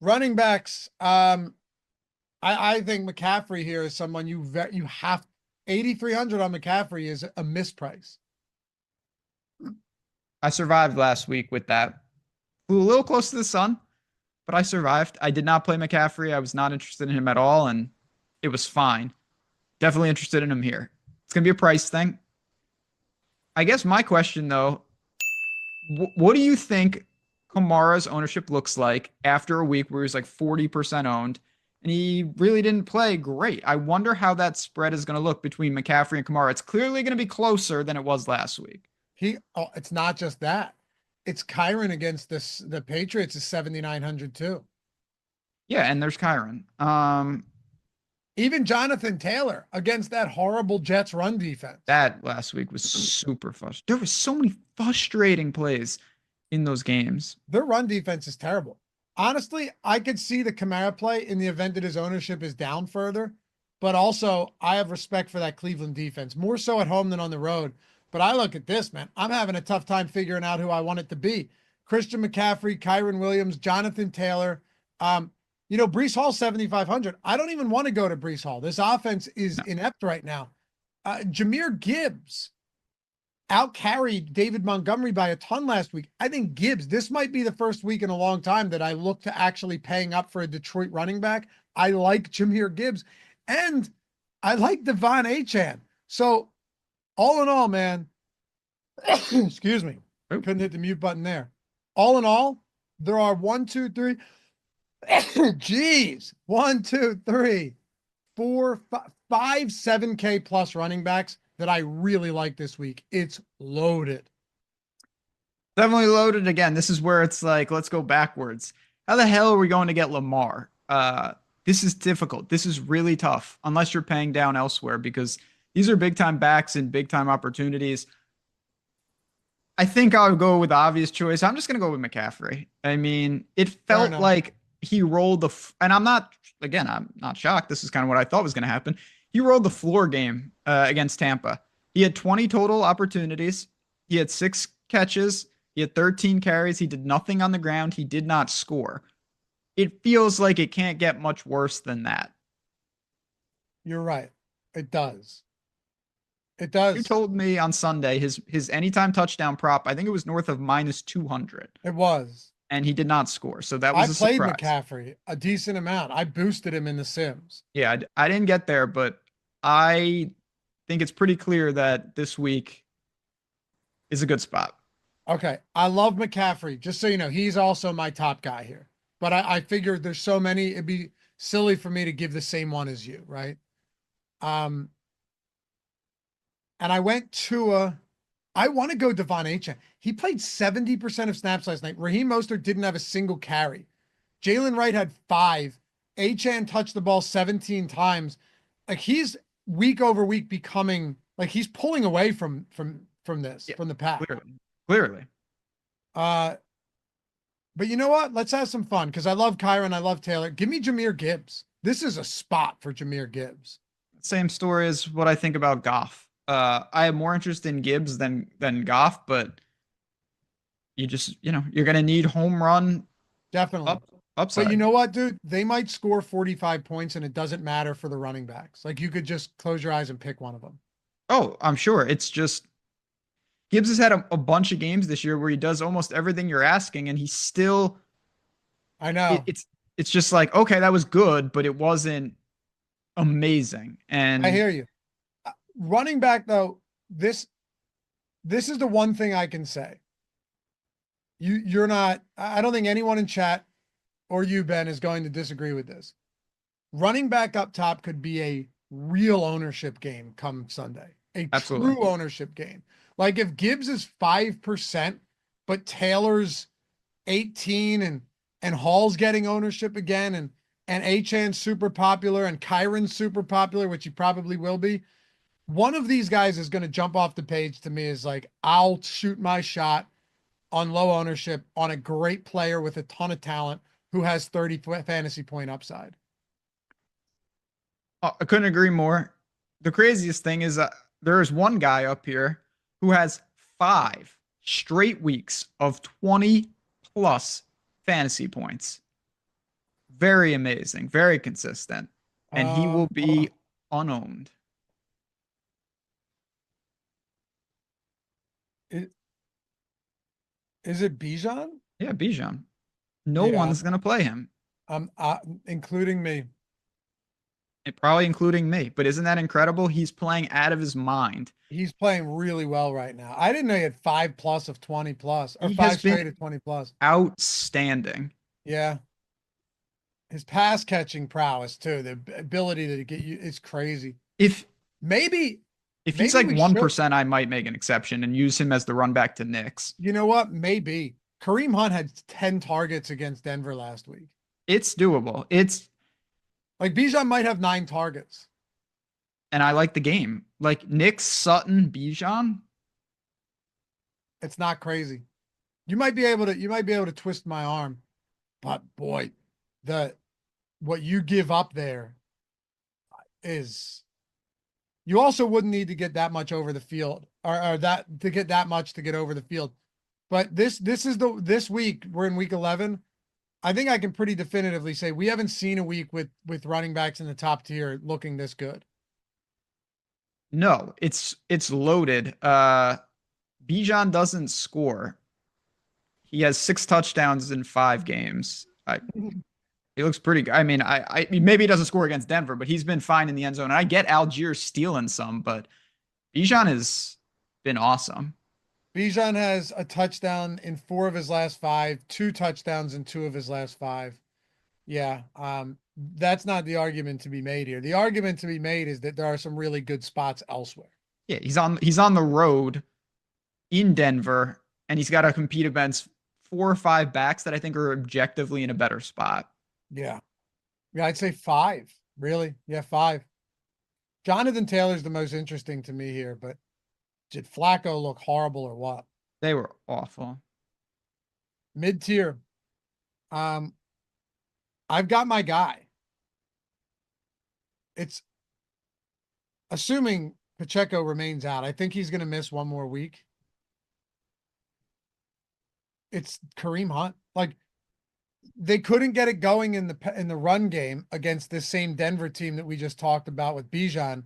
Running backs. I think McCaffrey here is someone you have 8,300 on McCaffrey is a misprice. I survived last week with that. Flew a little close to the sun, but I survived. I did not play McCaffrey. I was not interested in him at all, and it was fine. Definitely interested in him here. It's going to be a price thing. I guess my question, though, what do you think Kamara's ownership looks like after a week where he's like 40% owned and he really didn't play great? I wonder how that spread is going to look between McCaffrey and Kamara. It's clearly going to be closer than it was last week. It's not just that. It's Kyron against the Patriots is 7,900 too. Yeah, and there's Kyron. Even Jonathan Taylor against that horrible Jets run defense. That last week was super frustrating. There were so many frustrating plays in those games. Their run defense is terrible. Honestly, I could see the Kamara play in the event that his ownership is down further, but also I have respect for that Cleveland defense, more so at home than on the road. But I look at this, man. I'm having a tough time figuring out who I want it to be. Christian McCaffrey, Kyron Williams, Jonathan Taylor. Breece Hall, 7,500. I don't even want to go to Breece Hall. This offense is inept right now. Jahmyr Gibbs outcarried David Montgomery by a ton last week. I think Gibbs, this might be the first week in a long time that I look to actually paying up for a Detroit running back. I like Jahmyr Gibbs, and I like Devon Achane. So all in all, man, excuse me, I couldn't hit the mute button there. All in all, there are 1, 2, 3. Jeez, 1, 2, 3, 4, 5, 7K plus running backs that I really like this week. It's loaded. Definitely loaded again. This is where it's like, let's go backwards. How the hell are we going to get Lamar? This is difficult. This is really tough unless you're paying down elsewhere because these are big time backs and big time opportunities. I think I'll go with the obvious choice. I'm just going to go with McCaffrey. I mean, it felt like he rolled and I'm not shocked. This is kind of what I thought was going to happen. He rolled the floor game against Tampa. He had 20 total opportunities. He had 6 catches. He had 13 carries. He did nothing on the ground. He did not score. It feels like it can't get much worse than that. You're right. It does. It does. You told me on Sunday his anytime touchdown prop, I think it was north of -200. It was. And he did not score. So that was I played McCaffrey a decent amount. I boosted him in the Sims. Yeah, I didn't get there, but I think it's pretty clear that this week is a good spot. Okay. I love McCaffrey. Just so you know, he's also my top guy here. But I figured there's so many, it'd be silly for me to give the same one as you, right? And I went to I want to go Devon Achane. He played 70% of snaps last night. Raheem Mostert didn't have a single carry. Jalen Wright had 5. Achane touched the ball 17 times. Like he's week over week becoming like he's pulling away from the pack. Clearly. But you know what? Let's have some fun because I love Kyron. I love Taylor. Give me Jahmyr Gibbs. This is a spot for Jahmyr Gibbs. Same story as what I think about Goff. I have more interest in Gibbs than Goff, but you're going to need home run. Definitely. Upside. But you know what, dude? They might score 45 points and it doesn't matter for the running backs. Like you could just close your eyes and pick one of them. Oh, I'm sure. It's just Gibbs has had a bunch of games this year where he does almost everything you're asking and he's still. I know. It's just like, okay, that was good, but it wasn't amazing. And I hear you. Running back though, this is the one thing I can say. You're not, I don't think anyone in chat or you, Ben, is going to disagree with this. Running back up top could be a real ownership game come Sunday. True ownership game. Like if Gibbs is 5%, but Taylor's 18 and Hall's getting ownership again and Achane's super popular and Kyron's super popular, which he probably will be. One of these guys is going to jump off the page to me is like, I'll shoot my shot on low ownership on a great player with a ton of talent who has 30 fantasy point upside. I couldn't agree more. The craziest thing is there is one guy up here who has 5 straight weeks of 20 plus fantasy points. Very amazing, very consistent, and he will Hold on. be unowned. Is, is it Bijan? Yeah, Bijan. No Yeah, one's gonna play him, including me. probably including me. But isn't that incredible? He's playing out of his mind. He's playing really well right now. I didn't know he had 5+ of 20 plus or He has five straight been of 20 plus. outstanding. Yeah. His pass catching prowess too, the ability to get you is crazy. If Maybe, if he's maybe like we should. 1%, I might make an exception and use him as the run back to Knicks. You know what? Maybe Kareem Hunt had 10 targets against Denver last week. It's doable. It's Like Bijan might have 9 targets. and I like the game. Like Knicks, Sutton, Bijan. It's not crazy. You might be able to twist my arm, but boy, the what you give up there is you also wouldn't need to get that much over the field or that to get that much to get over the field. But this week, we're in week 11. I think I can pretty definitively say we haven't seen a week with running backs in the top tier looking this good. No, it's loaded. Bijan doesn't score. He has 6 touchdowns in 5 games. He looks pretty good. I mean, maybe he doesn't score against Denver, but he's been fine in the end zone. And I get Algier stealing some, but Bijan has been awesome. Bijan has a touchdown in 4 of his last 5, 2 touchdowns in 2 of his last 5. Yeah, that's not the argument to be made here. The argument to be made is that there are some really good spots elsewhere. Yeah, he's on the road in Denver, and he's got to compete against 4 or 5 backs that I think are objectively in a better spot. Yeah. Yeah, I'd say 5. Really? Yeah, 5. Jonathan Taylor's the most interesting to me here, but did Flacco look horrible or what? They were awful. Mid-tier. Um, I've got my guy. It's assuming Pacheco remains out. I think he's going to miss one more week. It's Kareem Hunt. Like they couldn't get it going in the run game against this same Denver team that we just talked about with Bijan.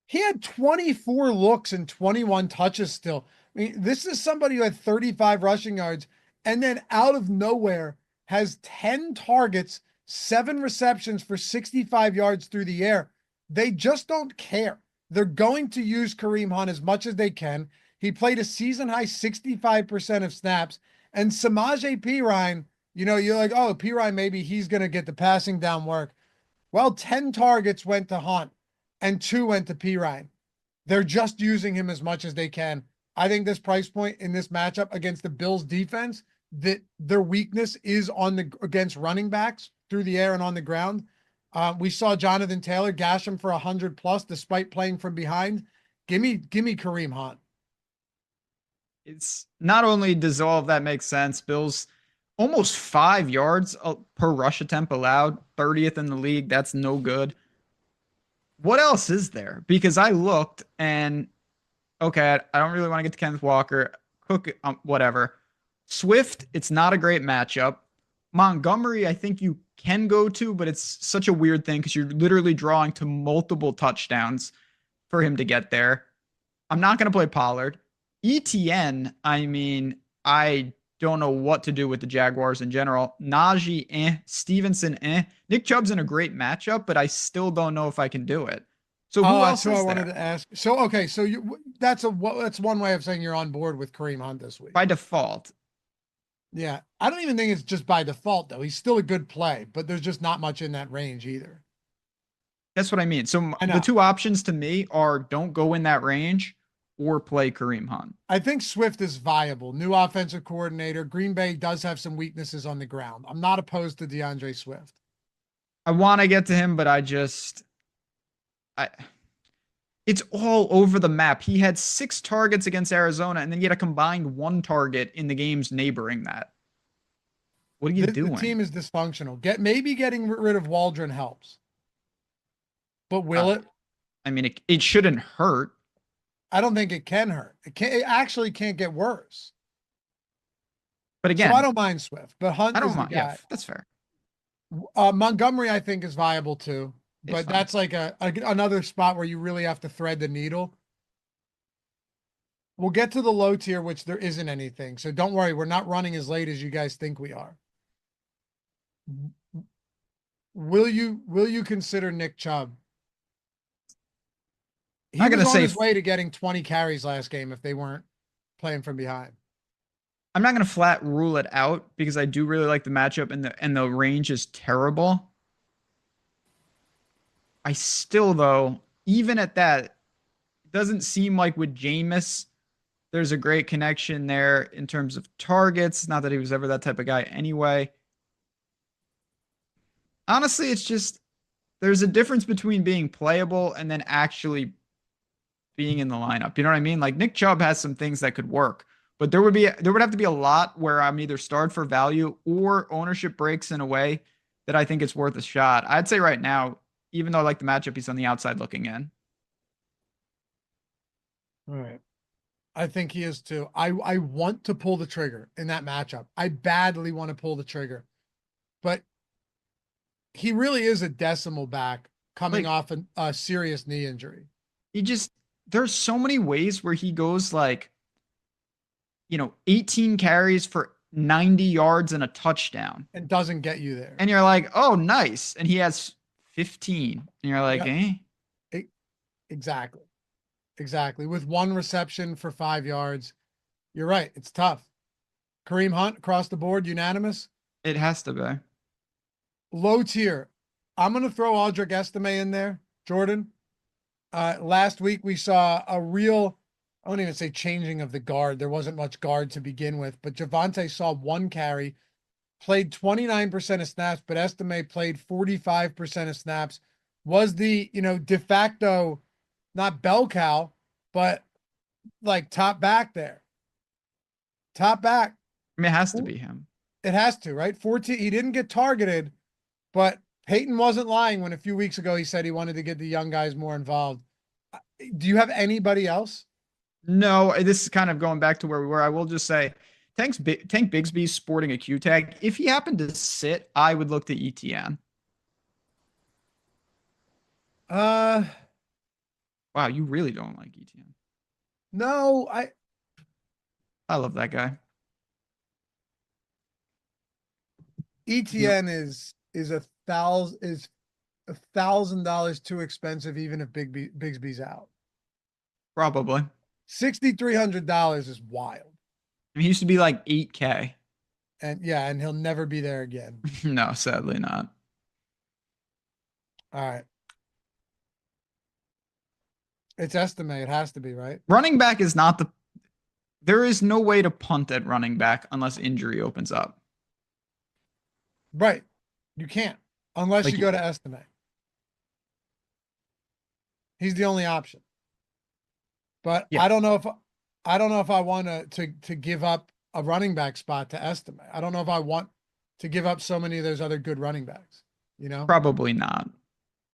He had 24 looks and 21 touches still. I mean, this is somebody who had 35 rushing yards and then out of nowhere has 10 targets, 7 receptions for 65 yards through the air. They just don't care. They're going to use Kareem Hunt as much as they can. He played a season high 65% of snaps. And Samaje Perine, you're like, oh, Perine, maybe he's going to get the passing down work. Well, 10 targets went to Hunt and 2 went to Perine. They're just using him as much as they can. I think this price point in this matchup against the Bills defense, that their weakness is against running backs through the air and on the ground. We saw Jonathan Taylor gash him for 100+ despite playing from behind. Give me Kareem Hunt. It's not only does all of that make sense, Bills almost 5 yards per rush attempt allowed, 30th in the league. That's no good. What else is there? Because I looked and okay, I don't really want to get to Kenneth Walker, Cook, whatever. Swift, it's not a great matchup. Montgomery, I think you can go to, but it's such a weird thing because you're literally drawing to multiple touchdowns for him to get there. I'm not going to play Pollard. ETN, I mean, I don't know what to do with the Jaguars in general. Najee, Stevenson, Nick Chubb's in a great matchup, but I still don't know if I can do it. So who else So is I there? wanted to ask. So okay, so that's one way of saying you're on board with Kareem Hunt this week. By default. Yeah, I don't even think it's just by default though. He's still a good play, but there's just not much in that range either. That's what I mean. So the 2 options to me are don't go in that range or play Kareem Hunt. I think Swift is viable. New offensive coordinator. Green Bay does have some weaknesses on the ground. I'm not opposed to DeAndre Swift. I want to get to him, but it's all over the map. He had 6 targets against Arizona, and then he had a combined 1 target in the games neighboring that. What are you doing? The team is dysfunctional. Maybe getting rid of Waldron helps. But will it? I mean, it shouldn't hurt. I don't think it can hurt. It actually can't get worse. But again, so I don't mind Swift, but Hunt I don't is mind. the guy. Yeah, that's fair. Montgomery, I think, is viable too, It's but fine. that's like another spot where you really have to thread the needle. We'll get to the low tier, which there isn't anything. So don't worry, we're not running as late as you guys think we are. Will you consider Nick Chubb? He I'm not was gonna on say his way to getting 20 carries last game if they weren't playing from behind. I'm not gonna flat rule it out because I do really like the matchup and the range is terrible. I still though, even at that, it doesn't seem like with Jameis, there's a great connection there in terms of targets. Not that he was ever that type of guy anyway. Honestly, it's just there's a difference between being playable and then actually being in the lineup. You know what I mean? Like Nick Chubb has some things that could work, but there would have to be a lot where I'm either starred for value or ownership breaks in a way that I think it's worth a shot. I'd say right now, even though I like the matchup, he's on the outside looking in. All right. I think he is too. I want to pull the trigger in that matchup. I badly want to pull the trigger, but he really is a decimal back coming Like off a serious knee injury he just there's so many ways where he goes like 18 carries for 90 yards and a touchdown. and doesn't get you there. And you're like, oh, nice. And he has 15. And you're like, Yep. eh? Exactly. Exactly. With one reception for 5 yards. You're right. It's tough. Kareem Hunt across the board, unanimous. It has to be. Low tier. I'm going to throw Audric Estime in there, Jordan. Last week we saw a real, I won't even say changing of the guard. There wasn't much guard to begin with, but Javante saw one carry, played 29% of snaps, but Estime played 45% of snaps. Was the, de facto, not bell cow, but like top back there. Top back. I mean, it has to be him. It has to, right? 14. He didn't get targeted, but Peyton wasn't lying when a few weeks ago he said he wanted to get the young guys more involved. Do you have anybody else? No, this is kind of going back to where we were. I will just say, Tank Bigsby's sporting a Q tag. If he happened to sit, I would look to ETN. Uh, Wow, you really don't like ETN. no, I love that guy. ETN is $1,000 too expensive, even if Bigsby's out. Probably. $6,300 is wild. I mean, he used to be like 8K. And yeah, and he'll never be there again. No, sadly not. All right. It's Estime. It has to be, right? Running back is not the. There is no way to punt at running back unless injury opens up. Right. You can't unless Like you go to Estime. He's the only option. But Yeah. I don't know if I want to give up a running back spot to Estime. I don't know if I want to give up so many of those other good running backs, Probably not.